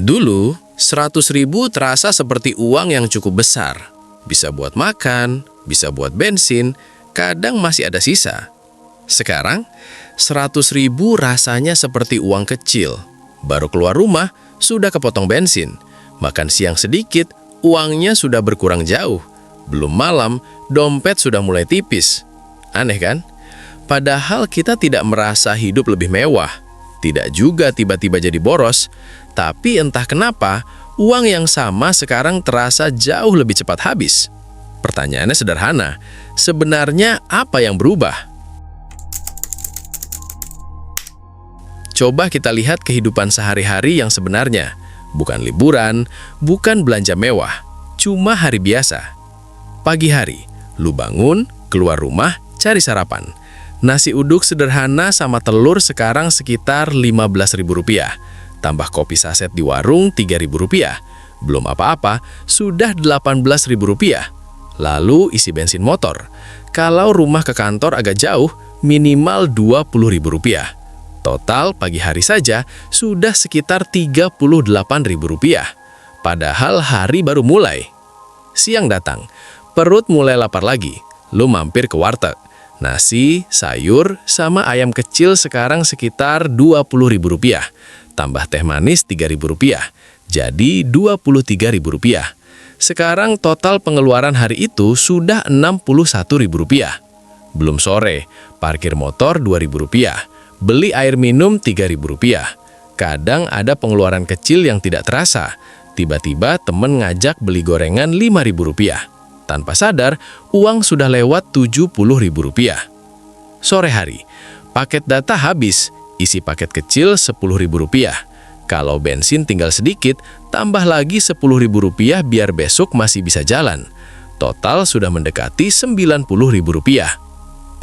Dulu, 100.000 terasa seperti uang yang cukup besar. Bisa buat makan, bisa buat bensin, kadang masih ada sisa. Sekarang, 100.000 rasanya seperti uang kecil. Baru keluar rumah, sudah kepotong bensin. Makan siang sedikit, uangnya sudah berkurang jauh. Belum malam, dompet sudah mulai tipis. Aneh kan? Padahal kita tidak merasa hidup lebih mewah. Tidak juga tiba-tiba jadi boros. Tapi entah kenapa, uang yang sama sekarang terasa jauh lebih cepat habis. Pertanyaannya sederhana, sebenarnya apa yang berubah? Coba kita lihat kehidupan sehari-hari yang sebenarnya. Bukan liburan, bukan belanja mewah, cuma hari biasa. Pagi hari, lu bangun, keluar rumah, cari sarapan. Nasi uduk sederhana sama telur sekarang sekitar Rp15.000. Tambah kopi saset di warung Rp3.000. Belum apa-apa, sudah Rp18.000. Lalu isi bensin motor. Kalau rumah ke kantor agak jauh, minimal Rp20.000. Total pagi hari saja sudah sekitar Rp38.000. Padahal hari baru mulai. Siang datang, perut mulai lapar lagi. Lu mampir ke warteg. Nasi, sayur, sama ayam kecil sekarang sekitar Rp20.000. Tambah teh manis Rp3.000. Jadi Rp23.000. Sekarang total pengeluaran hari itu sudah Rp61.000. Belum sore, parkir motor Rp2.000. Beli air minum Rp3.000. Kadang ada pengeluaran kecil yang tidak terasa. Tiba-tiba temen ngajak beli gorengan Rp5.000. Tanpa sadar, uang sudah lewat Rp70.000. Sore hari, paket data habis, isi paket kecil Rp10.000. Kalau bensin tinggal sedikit, tambah lagi Rp10.000 biar besok masih bisa jalan. Total sudah mendekati Rp90.000.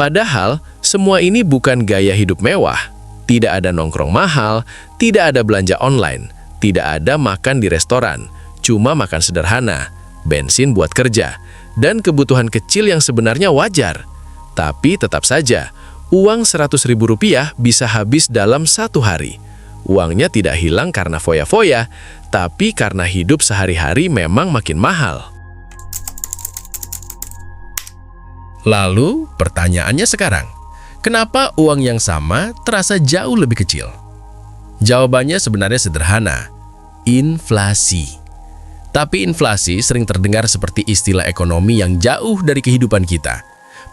Padahal, semua ini bukan gaya hidup mewah. Tidak ada nongkrong mahal, tidak ada belanja online, tidak ada makan di restoran, cuma makan sederhana, bensin buat kerja, dan kebutuhan kecil yang sebenarnya wajar. Tapi tetap saja, uang Rp100.000 bisa habis dalam satu hari. Uangnya tidak hilang karena foya-foya, tapi karena hidup sehari-hari memang makin mahal. Lalu, pertanyaannya sekarang, kenapa uang yang sama terasa jauh lebih kecil? Jawabannya sebenarnya sederhana, inflasi. Tapi inflasi sering terdengar seperti istilah ekonomi yang jauh dari kehidupan kita.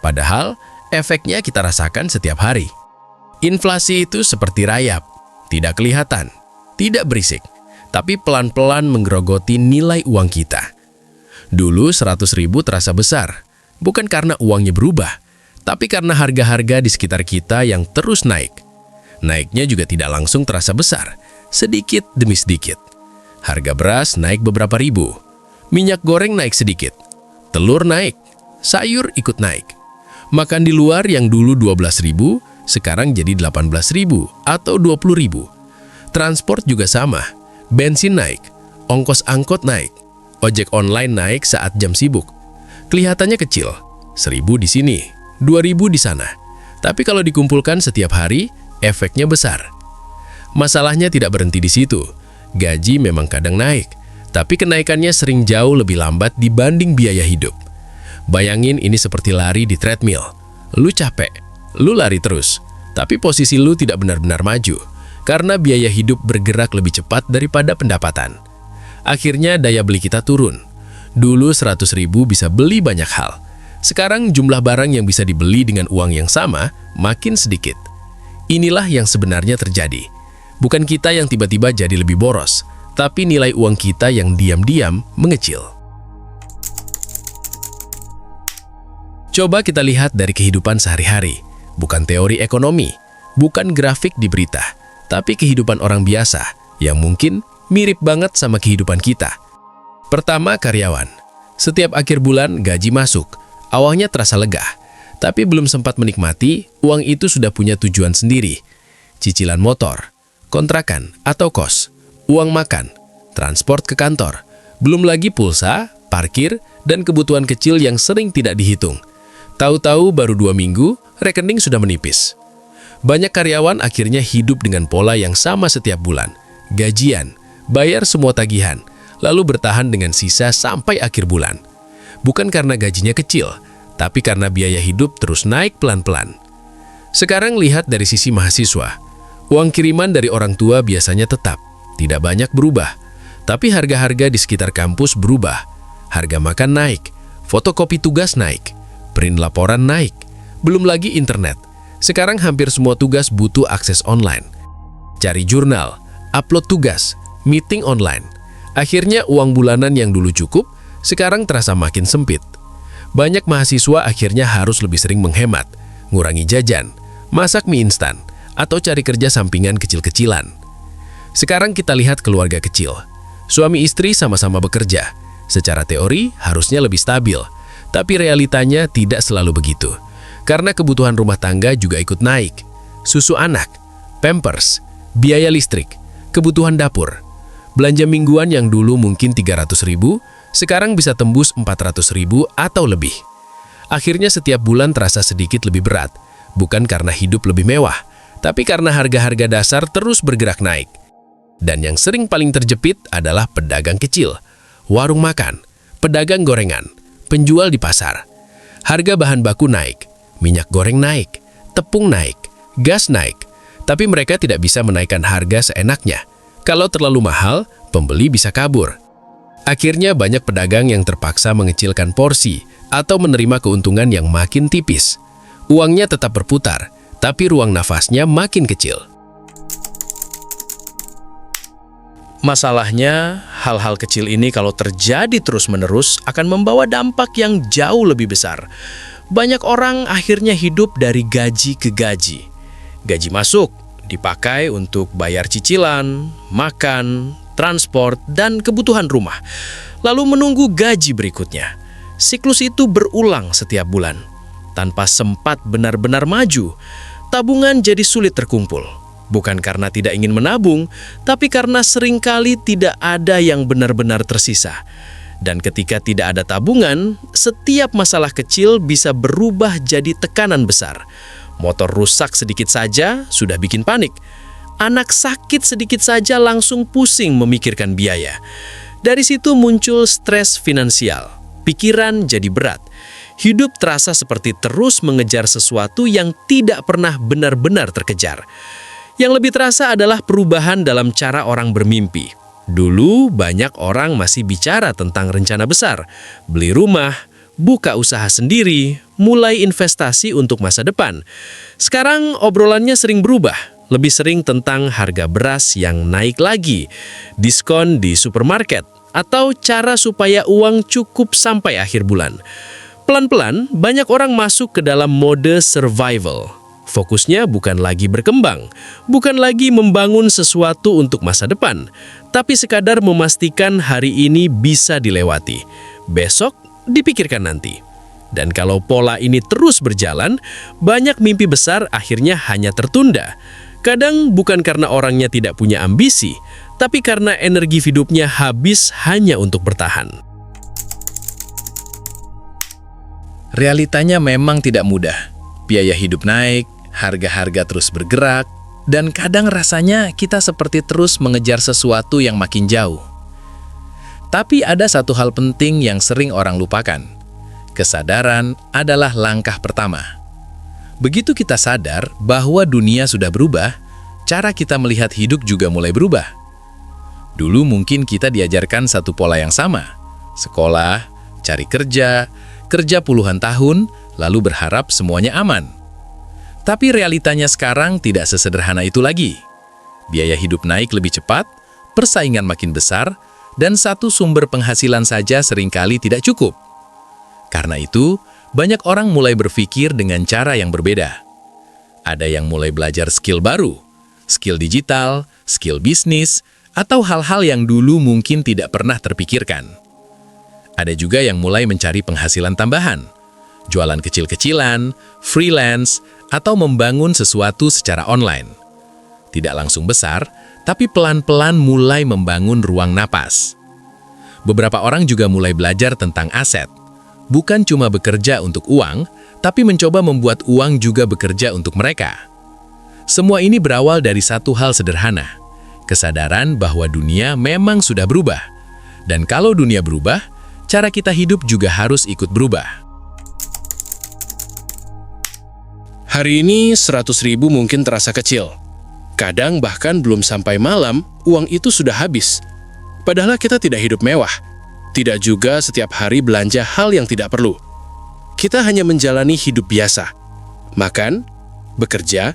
Padahal, efeknya kita rasakan setiap hari. Inflasi itu seperti rayap, tidak kelihatan, tidak berisik, tapi pelan-pelan menggerogoti nilai uang kita. Dulu 100.000 terasa besar. Bukan karena uangnya berubah, tapi karena harga-harga di sekitar kita yang terus naik. Naiknya juga tidak langsung terasa besar, sedikit demi sedikit. Harga beras naik beberapa ribu, minyak goreng naik sedikit, telur naik, sayur ikut naik. Makan di luar yang dulu 12.000, sekarang jadi 18.000 atau 20.000. Transport juga sama, bensin naik, ongkos angkot naik, ojek online naik saat jam sibuk. Kelihatannya kecil, 1.000 di sini, 2.000 di sana. Tapi kalau dikumpulkan setiap hari, efeknya besar. Masalahnya tidak berhenti di situ. Gaji memang kadang naik, tapi kenaikannya sering jauh lebih lambat dibanding biaya hidup. Bayangin ini seperti lari di treadmill. Lu capek, lu lari terus, tapi posisi lu tidak benar-benar maju, karena biaya hidup bergerak lebih cepat daripada pendapatan. Akhirnya daya beli kita turun. Dulu 100.000 bisa beli banyak hal. Sekarang jumlah barang yang bisa dibeli dengan uang yang sama makin sedikit. Inilah yang sebenarnya terjadi. Bukan kita yang tiba-tiba jadi lebih boros, tapi nilai uang kita yang diam-diam mengecil. Coba kita lihat dari kehidupan sehari-hari. Bukan teori ekonomi, bukan grafik di berita, tapi kehidupan orang biasa yang mungkin mirip banget sama kehidupan kita. Pertama, karyawan. Setiap akhir bulan gaji masuk. Awalnya terasa lega, tapi belum sempat menikmati, uang itu sudah punya tujuan sendiri. Cicilan motor, kontrakan atau kos, uang makan, transport ke kantor, belum lagi pulsa, parkir, dan kebutuhan kecil yang sering tidak dihitung. Tahu-tahu baru 2 minggu, rekening sudah menipis. Banyak karyawan akhirnya hidup dengan pola yang sama setiap bulan. Gajian, bayar semua tagihan, lalu bertahan dengan sisa sampai akhir bulan. Bukan karena gajinya kecil, tapi karena biaya hidup terus naik pelan-pelan. Sekarang lihat dari sisi mahasiswa. Uang kiriman dari orang tua biasanya tetap, tidak banyak berubah. Tapi harga-harga di sekitar kampus berubah. Harga makan naik, fotokopi tugas naik, print laporan naik. Belum lagi internet. Sekarang hampir semua tugas butuh akses online. Cari jurnal, upload tugas, meeting online. Akhirnya uang bulanan yang dulu cukup, sekarang terasa makin sempit. Banyak mahasiswa akhirnya harus lebih sering menghemat, ngurangi jajan, masak mie instan, atau cari kerja sampingan kecil-kecilan. Sekarang kita lihat keluarga kecil. Suami istri sama-sama bekerja. Secara teori harusnya lebih stabil, tapi realitanya tidak selalu begitu. Karena kebutuhan rumah tangga juga ikut naik. Susu anak, pampers, biaya listrik, kebutuhan dapur. Belanja mingguan yang dulu mungkin 300.000, sekarang bisa tembus 400.000 atau lebih. Akhirnya setiap bulan terasa sedikit lebih berat, bukan karena hidup lebih mewah, tapi karena harga-harga dasar terus bergerak naik. Dan yang sering paling terjepit adalah pedagang kecil, warung makan, pedagang gorengan, penjual di pasar. Harga bahan baku naik, minyak goreng naik, tepung naik, gas naik, tapi mereka tidak bisa menaikkan harga seenaknya. Kalau terlalu mahal, pembeli bisa kabur. Akhirnya banyak pedagang yang terpaksa mengecilkan porsi atau menerima keuntungan yang makin tipis. Uangnya tetap berputar, tapi ruang nafasnya makin kecil. Masalahnya, hal-hal kecil ini kalau terjadi terus-menerus akan membawa dampak yang jauh lebih besar. Banyak orang akhirnya hidup dari gaji ke gaji. Gaji masuk, dipakai untuk bayar cicilan, makan, transport, dan kebutuhan rumah. Lalu menunggu gaji berikutnya. Siklus itu berulang setiap bulan. Tanpa sempat benar-benar maju, tabungan jadi sulit terkumpul. Bukan karena tidak ingin menabung, tapi karena seringkali tidak ada yang benar-benar tersisa. Dan ketika tidak ada tabungan, setiap masalah kecil bisa berubah jadi tekanan besar. Motor rusak sedikit saja sudah bikin panik. Anak sakit sedikit saja langsung pusing memikirkan biaya. Dari situ muncul stres finansial. Pikiran jadi berat. Hidup terasa seperti terus mengejar sesuatu yang tidak pernah benar-benar terkejar. Yang lebih terasa adalah perubahan dalam cara orang bermimpi. Dulu banyak orang masih bicara tentang rencana besar, beli rumah, buka usaha sendiri, mulai investasi untuk masa depan. Sekarang obrolannya sering berubah, lebih sering tentang harga beras yang naik lagi, diskon di supermarket, atau cara supaya uang cukup sampai akhir bulan. Pelan-pelan, banyak orang masuk ke dalam mode survival. Fokusnya bukan lagi berkembang, bukan lagi membangun sesuatu untuk masa depan, tapi sekadar memastikan hari ini bisa dilewati. Besok dipikirkan nanti. Dan kalau pola ini terus berjalan, banyak mimpi besar akhirnya hanya tertunda. Kadang bukan karena orangnya tidak punya ambisi, tapi karena energi hidupnya habis hanya untuk bertahan. Realitanya memang tidak mudah. Biaya hidup naik, harga-harga terus bergerak, dan kadang rasanya kita seperti terus mengejar sesuatu yang makin jauh. Tapi ada satu hal penting yang sering orang lupakan. Kesadaran adalah langkah pertama. Begitu kita sadar bahwa dunia sudah berubah, cara kita melihat hidup juga mulai berubah. Dulu mungkin kita diajarkan satu pola yang sama. Sekolah, cari kerja, kerja puluhan tahun, lalu berharap semuanya aman. Tapi realitanya sekarang tidak sesederhana itu lagi. Biaya hidup naik lebih cepat, persaingan makin besar, dan satu sumber penghasilan saja seringkali tidak cukup. Karena itu, banyak orang mulai berpikir dengan cara yang berbeda. Ada yang mulai belajar skill baru, skill digital, skill bisnis, atau hal-hal yang dulu mungkin tidak pernah terpikirkan. Ada juga yang mulai mencari penghasilan tambahan, jualan kecil-kecilan, freelance, atau membangun sesuatu secara online. Tidak langsung besar, tapi pelan-pelan mulai membangun ruang napas. Beberapa orang juga mulai belajar tentang aset. Bukan cuma bekerja untuk uang, tapi mencoba membuat uang juga bekerja untuk mereka. Semua ini berawal dari satu hal sederhana. Kesadaran bahwa dunia memang sudah berubah. Dan kalau dunia berubah, cara kita hidup juga harus ikut berubah. Hari ini 100.000 mungkin terasa kecil. Kadang bahkan belum sampai malam, uang itu sudah habis. Padahal kita tidak hidup mewah. Tidak juga setiap hari belanja hal yang tidak perlu. Kita hanya menjalani hidup biasa. Makan, bekerja,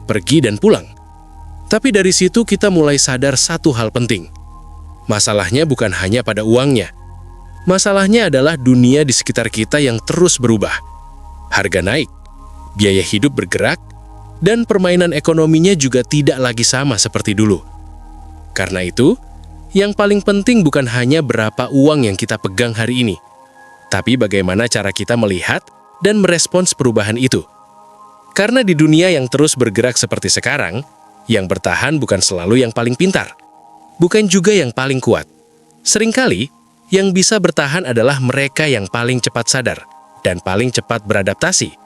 pergi dan pulang. Tapi dari situ kita mulai sadar satu hal penting. Masalahnya bukan hanya pada uangnya. Masalahnya adalah dunia di sekitar kita yang terus berubah. Harga naik, biaya hidup bergerak, dan permainan ekonominya juga tidak lagi sama seperti dulu. Karena itu, yang paling penting bukan hanya berapa uang yang kita pegang hari ini, tapi bagaimana cara kita melihat dan merespons perubahan itu. Karena di dunia yang terus bergerak seperti sekarang, yang bertahan bukan selalu yang paling pintar, bukan juga yang paling kuat. Seringkali, yang bisa bertahan adalah mereka yang paling cepat sadar dan paling cepat beradaptasi.